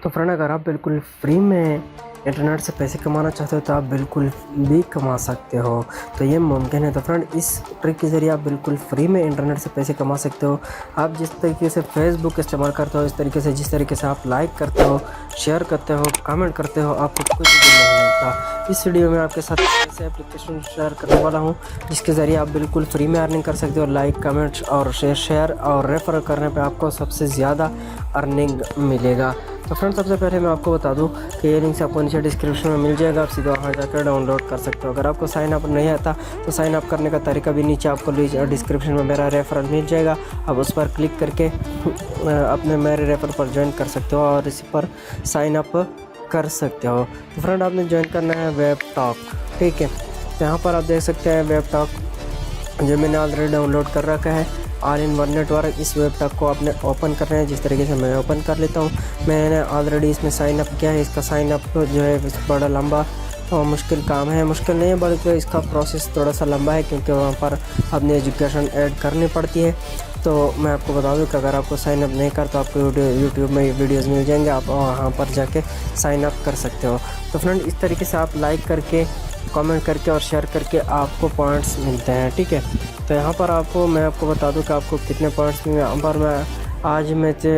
तो फ्रेंड, अगर आप बिल्कुल फ्री में इंटरनेट से पैसे कमाना चाहते हो तो आप बिल्कुल भी कमा सकते हो। तो ये मुमकिन है। तो फ्रेंड, इस ट्रिक के ज़रिए आप बिल्कुल फ्री में इंटरनेट से पैसे कमा सकते हो। आप जिस तरीके से फेसबुक इस्तेमाल करते हो, इस तरीके से जिस तरीके से आप लाइक करते हो, शेयर करते हो, कमेंट करते हो, आपको कुछ भी नहीं मिलता। इस वीडियो में आपके साथ ऐसे एप्लीकेशन शेयर करने वाला हूँ जिसके ज़रिए आप बिल्कुल फ्री में अर्निंग कर सकते हो। लाइक, कमेंट्स और शेयर और रेफर करने पर आपको सबसे ज़्यादा अर्निंग मिलेगा। तो फ्रेंड, सबसे पहले मैं आपको बता दूं कि ये लिंक आपको नीचे डिस्क्रिप्शन में मिल जाएगा। आप सीधा वहाँ जाकर डाउनलोड कर सकते हो। अगर आपको साइन अप नहीं आता तो साइन अप करने का तरीका भी नीचे आपको डिस्क्रिप्शन में मेरा रेफरल मिल जाएगा। आप उस पर क्लिक करके अपने मेरे रेफर पर ज्वाइन कर सकते हो और इसी पर साइन अप कर सकते हो। तो फ्रेंड, आपने ज्वाइन करना है वेब टॉक, ठीक है। तो यहाँ पर आप देख सकते हैं वेब टॉक जो मैंने ऑलरेडी डाउनलोड कर रखा है, ऑल इन वन नेटवर्क। इस वेब टॉक को आपने ओपन करना है। जिस तरीके से मैं ओपन कर लेता हूँ, मैंने ऑलरेडी इसमें साइन अप किया है। इसका साइन अप जो है बड़ा लंबा और मुश्किल काम है। मुश्किल नहीं है बल्कि इसका प्रोसेस थोड़ा सा लंबा है क्योंकि वहाँ पर अपनी एजुकेशन ऐड करनी पड़ती है। तो मैं आपको बता दूं कि अगर आपको साइन अप नहीं कर तो आपको यूट्यूब में वीडियोज़ मिल जाएंगे, आप वहाँ पर जाके साइन अप कर सकते हो। तो फ्रेंड, इस तरीके से आप लाइक करके, कमेंट करके और शेयर करके आपको पॉइंट्स मिलते हैं, ठीक है। तो यहाँ पर मैं आपको बता दूं कि आपको कितने पॉइंट्स मिले। यहाँ पर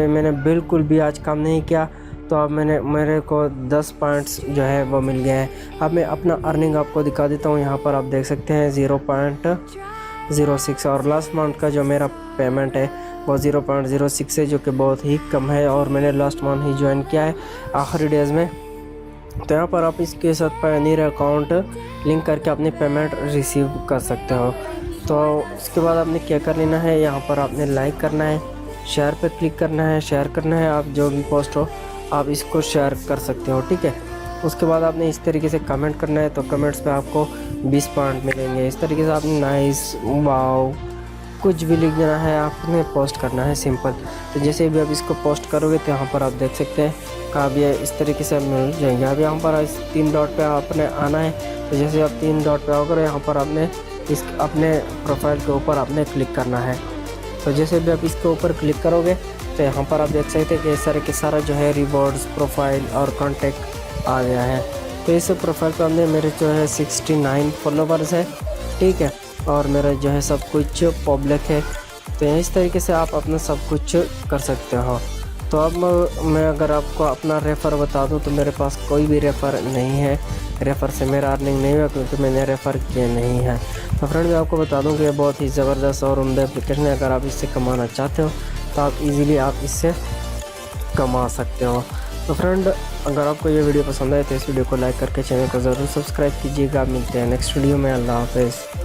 मैंने बिल्कुल भी आज काम नहीं किया तो अब मेरे को 10 पॉइंट्स जो है वो मिल गए हैं। अब मैं अपना अर्निंग आपको दिखा देता हूँ। यहाँ पर आप देख सकते हैं 0.06 और लास्ट मंथ का जो मेरा पेमेंट है वो 0.06 है, जो कि बहुत ही कम है और मैंने लास्ट मंथ ही ज्वाइन किया है आखिरी डेज़ में। तो यहाँ पर आप इसके साथ पायनियर अकाउंट लिंक करके अपनी पेमेंट रिसीव कर सकते हो। तो उसके बाद आपने क्या कर लेना है, यहाँ पर आपने लाइक करना है, शेयर पे क्लिक करना है, शेयर करना है। आप जो भी पोस्ट हो आप इसको शेयर कर सकते हो, ठीक है। उसके बाद आपने इस तरीके से कमेंट करना है। तो कमेंट्स पे आपको 20 पॉइंट मिलेंगे। इस तरीके से आपने नाइस, वाओ, कुछ भी लिख देना है, आपने पोस्ट करना है, सिंपल। तो जैसे भी आप इसको पोस्ट करोगे तो यहाँ पर आप देख सकते हैं काफ़ी इस तरीके से मिल जाएंगे। अब यहाँ पर इस 3 डॉट पे आपने आना है। तो जैसे आप 3 डॉट पे आओगे यहाँ पर आपने इस अपने प्रोफाइल के ऊपर आपने क्लिक करना है। तो जैसे भी आप इसके ऊपर क्लिक करोगे तो यहाँ पर आप देख सकते हैं कि सारे के सारा जो है रिवॉर्ड्स, प्रोफाइल और कॉन्टेक्ट आ गया है। तो इस प्रोफाइल पर हमने मेरे जो है 69 फॉलोवर्स है, ठीक है, और मेरा जो है सब कुछ पब्लिक है। तो इस तरीके से आप अपना सब कुछ कर सकते हो। तो अब मैं अगर आपको अपना रेफ़र बता दूं तो मेरे पास कोई भी रेफ़र नहीं है। रेफ़र से मेरा अर्निंग नहीं हुआ क्योंकि मैंने रेफ़र किया नहीं है। तो फ्रेंड, मैं आपको बता दूं कि ये बहुत ही ज़बरदस्त और उम्दा एप्लीकेशन है। अगर आप इससे कमाना चाहते हो तो आप इजीली इससे कमा सकते हो। तो फ्रेंड, अगर आपको ये वीडियो पसंद आए तो इस वीडियो को लाइक करके चैनल को ज़रूर सब्सक्राइब कीजिएगा। मिलते हैं नेक्स्ट वीडियो में। अल्लाह हाफ़िज़।